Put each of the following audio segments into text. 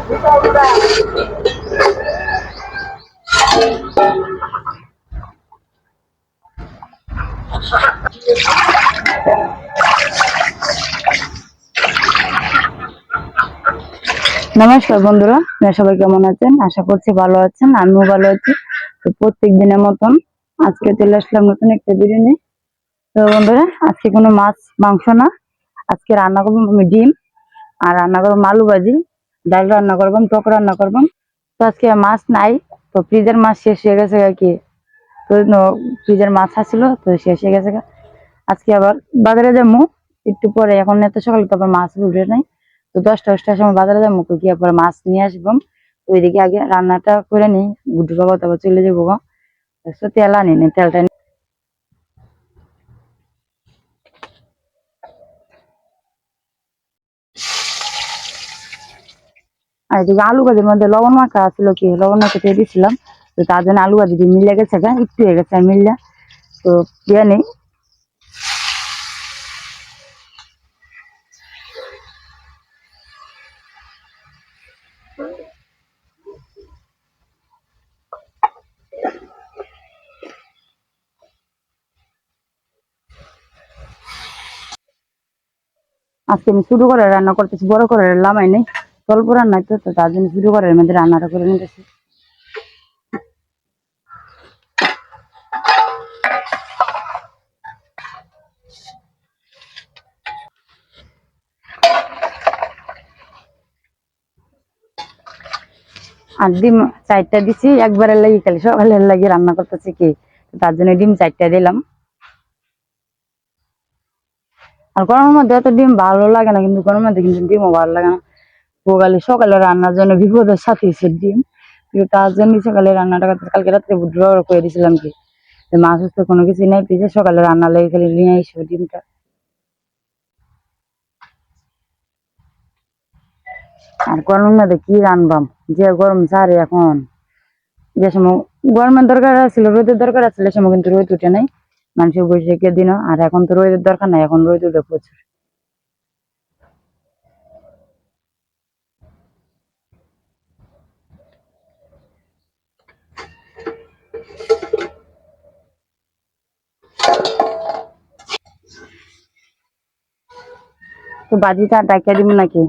নমস্কার বন্ধুরা, আপনারা সবাই কেমন আছেন? আশা করছি ভালো আছেন, আমিও ভালো আছি। তো প্রত্যেক দিনের মতন আজকে চলে আসলাম নতুন একটা ভিডিও নিয়ে। তো বন্ধুরা, আজকে কোনো মাছ মাংস না, আজকে রান্না করবো আমি ডিম, আর রান্না করবো আলু ভাজি, ডাল রান্না করবাম, টক রান্না করবাম। তো আজকে মাছ নাই, তো ফ্রিজের মাছ শেষ হয়ে গেছে কি, তো ফ্রিজের মাছ আসছিল তো শেষ হয়ে গেছে। আজকে আবার বাজারে যাবো একটু পরে, এখন এত সকালে তো আবার মাছ উঠে নাই। তো 10টা সময় বাজারে যাবো, গিয়ে পরে মাছ নিয়ে আসবো। ওইদিকে আগে রান্নাটা করে নিই, গুড্ডু বাবা তারপর চলে যাবো গো। তেল আনি নি, তেলটা আর এদিকে আলু ভাজির মধ্যে লবণ মাখা ছিল, কি লবণ মাখা দিয়ে দিয়েছিলাম, তো তার জন্য আলু ভাজি দিয়ে মিলে গেছে, একটু হয়ে গেছে মিললে। তো দিয়ে নেই। আজকে আমি শুরু করে রান্না করতেছি, বড় করে লামাই নেই, অল্প রান্না তো, তার জন্য শুরু করে মধ্যে রান্নাটা করে নিতেছি। আর ডিম 4টা দিছি একবারে লাগি, খালি সকালের লাগি রান্না করতেছি কি, তার জন্য ডিম 4টা দিলাম। আর গরমের মধ্যে এত ডিম ভালো লাগে না, কিন্তু গরমের মধ্যে কিন্তু ডিমও ভালো লাগে না। সকালে সকালে রান্নার জন্য বিপদের সাথে ডিম, কিন্তু তার জন্য সকালে রান্নাটা কালকে রাত্রে বুধবার করে দিয়েছিলাম কি, মাছ তো কোনো কিছু নেই, পিছিয়ে সকালে রান্না লেগে খালি নিয়ে আসবো ডিমটা। আর গরমের মধ্যে কি রানবাম, যে গরম সারে এখন, যে সময় গরমের দরকার ছিল, রোদের দরকার ছিল, সে সময় কিন্তু রোদ উঠে নাই, মানুষের বৈশাখের দিন। আর এখন তো রোদের দরকার নাই, এখন রোদ উঠে প্রচুর। তো বাজিটা ডাকিয়ে দিব নাকি?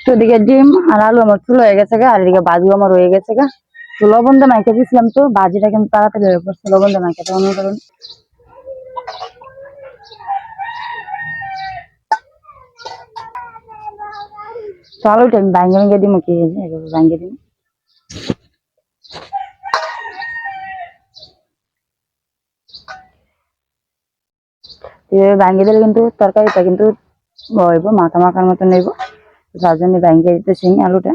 তো এদিকে ডিম আর আলু আমার চুল হয়ে গেছে গা, আর এদিকে বাজু আমার হয়ে গেছে গা। তো লবণ দিয়ে মাইকে দিয়েছিলাম, তো বাজিটা কিন্তু তাড়াতাড়ি হয়ে পড়ছে লবণ দিয়ে মাইকে, মনে করুন। তো আলুটা আমি ভাঙ্গে ভেঙে দিব, কি ভাঙ্গে দিই। এভাবে ভাঙ্গে দিলে কিন্তু তরকারিটা কিন্তু হইব মাখা মাখার মতো নেব, তার জন্য ভাঙ্গে দিতেছি আলুটা।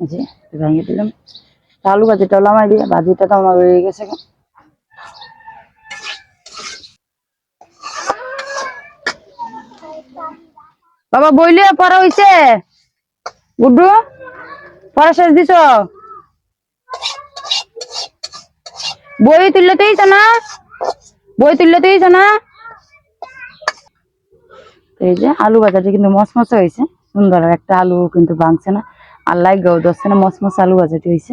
জি, ভেঙে দিলাম। আলু ভাজিটা নামাই দিয়ে, ভাজিটা তো আমার হয়ে গেছে। বাবা বইলে পড়া হইছে? গুড্ডু পড়া শেষ দিছ? বই তুললেতেই না, বই তুললেতেই না। এই যে আলু ভাজাটা কিন্তু মচমচে হয়েছে, সুন্দর একটা আলু কিন্তু ভাঙছে না, আর লাগেও ধরছে না, মচমচে আলু ভাজাটি হয়েছে।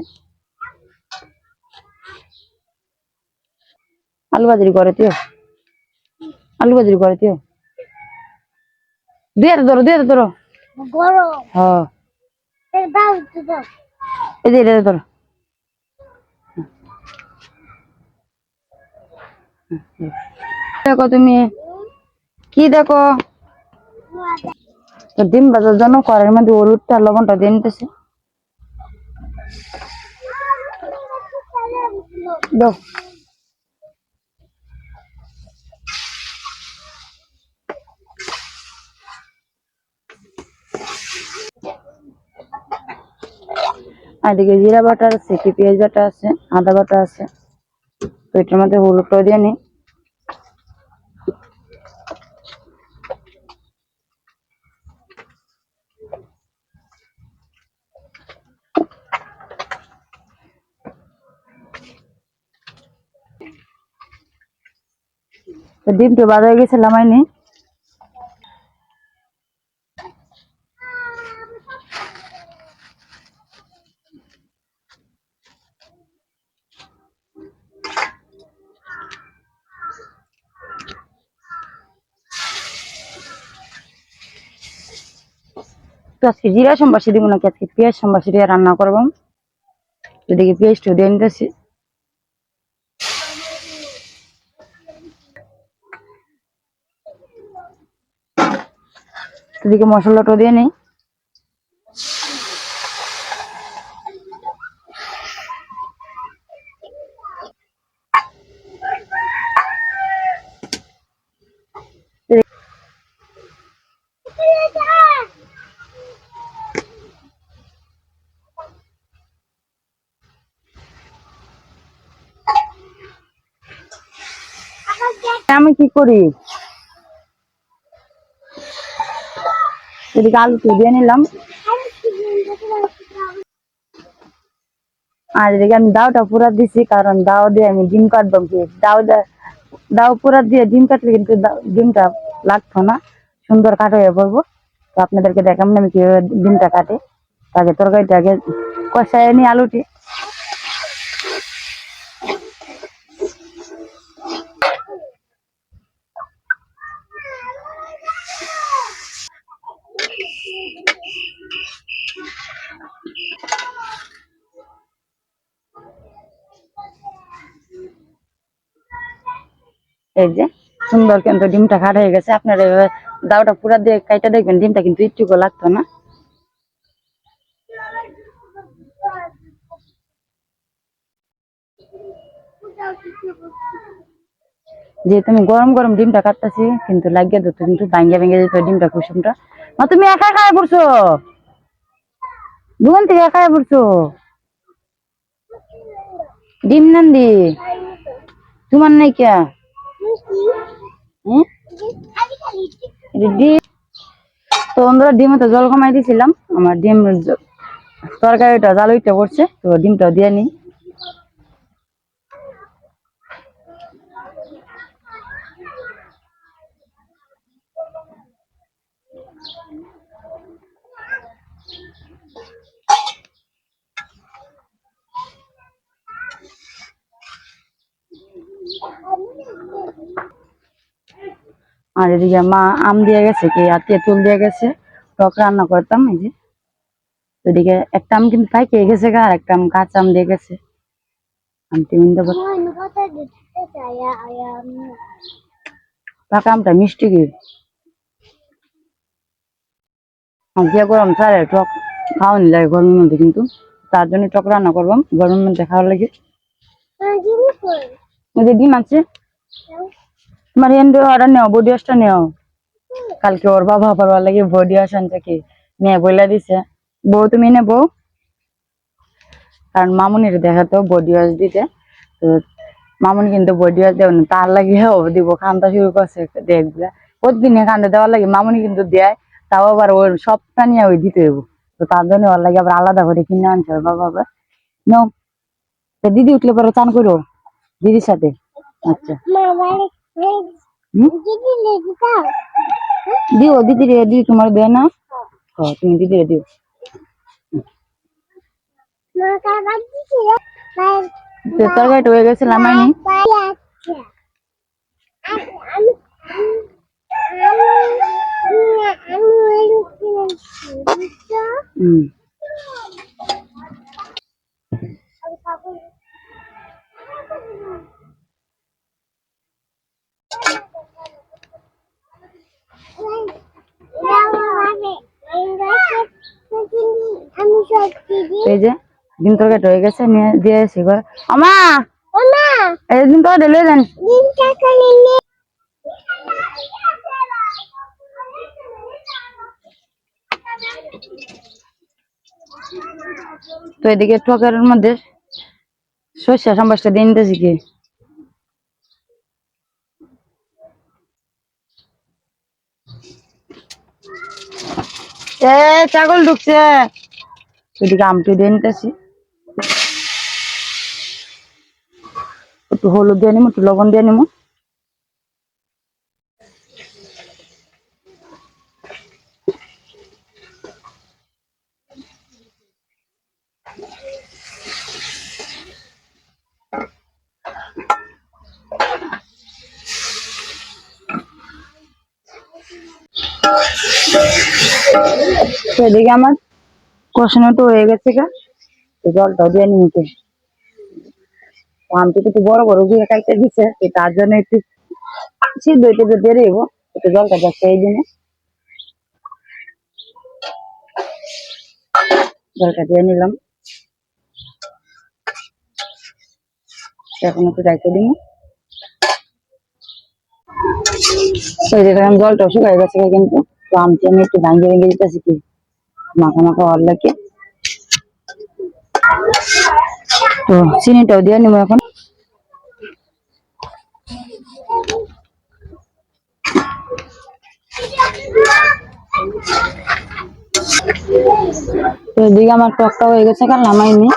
আলু ভাজি করে দিও, আলু ভাজি করে দিও, দিয়ে ধরো, দিয়ে ধরো। হ্যাঁ, এই যে এটা ধরো। দেখো তুমি কি দেখো, তো ডিম ভাজার জন্য কড়াইয়ের মধ্যে হলুদটা লবণটা দিয়ে নিতেছি। দাও। আর এদিকে জিরা বাটা আছে, কি পেঁয়াজ বাটা আছে, আদা বাটা আছে, তো এটার মধ্যে হলুদটা দিয়ে নিই। তো ডিমটা বাজা হয়ে গেছে লামাইনি। তো আজকে জিরা সম্বাসী দিব নাকি আজকে পেঁয়াজ সম্বাসী দিয়ে রান্না করবো। এদিকে পেঁয়াজটা দিয়ে নিতেছি। এদিকে মশলাটা দিয়ে নেই। আমি কি করি, এদিকে আলুটা দিয়ে নিলাম। আর এদিকে আমি দাওটা পুরা দিছি, কারণ দাও দিয়ে আমি ডিম কাটবো। কি দাও পুরা দিয়ে ডিম কাটলে কিন্তু ডিমটা লাগতো না, সুন্দর কাটা হয়ে পড়বো। তো আপনাদেরকে দেখাম না আমি কিভাবে ডিমটা কাটে। আগে তরকারিটা আগে কষায় নি আলুটি। এই যে সুন্দর কিন্তু ডিমটা কাটা হয়ে গেছে। আপনারা দাওটা পুরা দিয়ে কাইটা দেখবেন, ডিমটা কিন্তু একটুকু লাগতো না। যেহেতু আমি গরম গরম ডিমটা কাটতেছি, কিন্তু লাগিয়ে দিত কিন্তু ভাঙ্গে ভেঙে যেত ডিমটা কুসুমটা। মা তুমি একা খায় পড়ছো, দোকান থেকে একা পড়ছো ডিম নান্দি তোমার নাই কে? তো বন্ধুরা ডিমে তো জল কমাই দিয়েছিলাম, আমার ডিম তরকারিটা জাল উঠে পড়ছে, তো ডিমটাও দিয়ে নিই। আর এদিকে মা আম দিয়ে গেছে, কি আর তেঁতুল দিয়ে গেছে, টক রান্না করতাম। এই যে ওইদিকে একটা আম কিন্তু পাইকে গেছে, আর একটা আম কাঁচা আম দিয়ে গেছে। পাকা আমটা মিষ্টি কি দিয়ে গরম চালে টক খাওয়ানি লাগে গরমের মধ্যে, কিন্তু তার জন্য টক রান্না করবাম গরমের মধ্যে খাওয়ার লাগে। ওই যে ডিম আছে, তোমার এন্ড অর্ডার নেও, বডি ওয়াশটা নেও। কালকে ওর বাবা পারবার লাগে বডি ওয়াশ আনছে, কি মেয়ে বইলা দিছে বউ তুমি নেবো, কারণ মামুনির দেখাতো বডি ওয়াশ দিতে। তো মামুনি কিন্তু বডি ওয়াশ দেব না, তার লাগে দিব কান্দা শুরু করছে। দেখবে প্রতিদিনে কান্দা দেওয়ার লাগে, মামুনি কিন্তু দেয়, তাও আবার ওর সবটা নিয়ে ওই দিতে হইব। তো তার জন্য ওর লাগে আবার আলাদা করে কিনে আনছে ওর বাবা। আবার নাও, দিদি উঠলে পরে চান করো দিদির সাথে। আচ্ছা দিও, দিদি রে দিদি তোমার দেয় না, তুমি দিদি রে দিও। তরকারিটা হয়ে গেছে লামাইনি। এই যে ডিম তরকারিটা হয়ে গেছে, নিয়ে দিয়ে এসে ঘরে। আমা এই ডিম তরকারি লয়ে যান। তো এদিকে টকের মধ্যে সর্ষে সম্বাসটা দিয়ে নিতেছি। কি ছাগল ঢুকছে, এদিকে আমটি দিয়ে নিতেছি। একটু হলুদ দিয়ে নিবো, একটু লবণ দিয়ে নিবো। তো এদিকে আমার কষানো তো হয়ে গেছে গা, তো জলটাও দিয়ে নিতে। আমটি একটু বড় বড় দিয়ে কাইতে দিচ্ছে, তো তার জন্য একটু সিদ্ধ হইতে দিয়ে দেবো, একটু জলটা যাচ্ছে এই দিনে, জলটা দিয়ে নিলাম। এখন একটু রাখতে দিব। তো এই যে দেখেন জলটা শুকাই গেছে কিন্তু, তো আমটি আমি একটু ভাঙ্গে ভেঙে দিতেছি কি মাখা মাখা হওয়ার লাগে। তো চিনিটাও দিয়ে নিবো এখন। তো এদিকে আমার টকটা হয়ে গেছে, কারণ নামাইনি,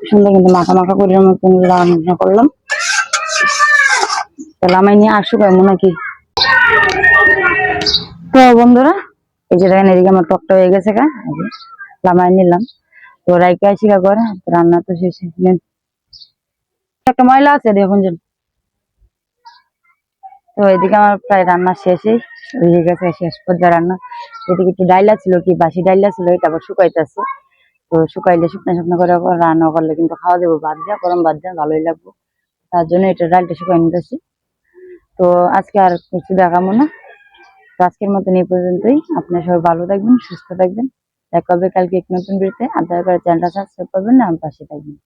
সুন্দর কিন্তু মাখা মাখা করে মতন রান্না করলাম। তো নামাই নিয়ে আর শুকাইবো নাকি। তো বন্ধুরা এই যে দেখেন এদিকে আমার টকটা হয়ে গেছে গা, নামাই নিলাম। তো রাইকে আসি গা করে, রান্না তো শেষে একটা ময়লা আছে দেখুন যে। তো এদিকে আমার প্রায় রান্না শেষই হয়ে গেছে, শেষ পর্যায়ে রান্না। এদিকে একটু ডাইলা ছিল, কি বাসি ডাইলা ছিল, এটা আবার শুকাইতেছে। তো শুকাইলে শুকনো শুকনো করে রান্না করলে কিন্তু খাওয়া যাবো, ভাত দেওয়া গরম ভাত দেওয়া ভালোই লাগবে। তার জন্য এটা ডালটা শুকাই নিতেছি। তো আজকে আর কিছু দেখাবো না। তো আজকের মতন এই পর্যন্তই। আপনারা সবাই ভালো থাকবেন, সুস্থ থাকবেন। দেখা হবে কালকে এক নতুন ভিডিওতে। আর দয়া করে চ্যানেলটা সাবস্ক্রাইব করবেন না, আমার পাশে থাকবেন।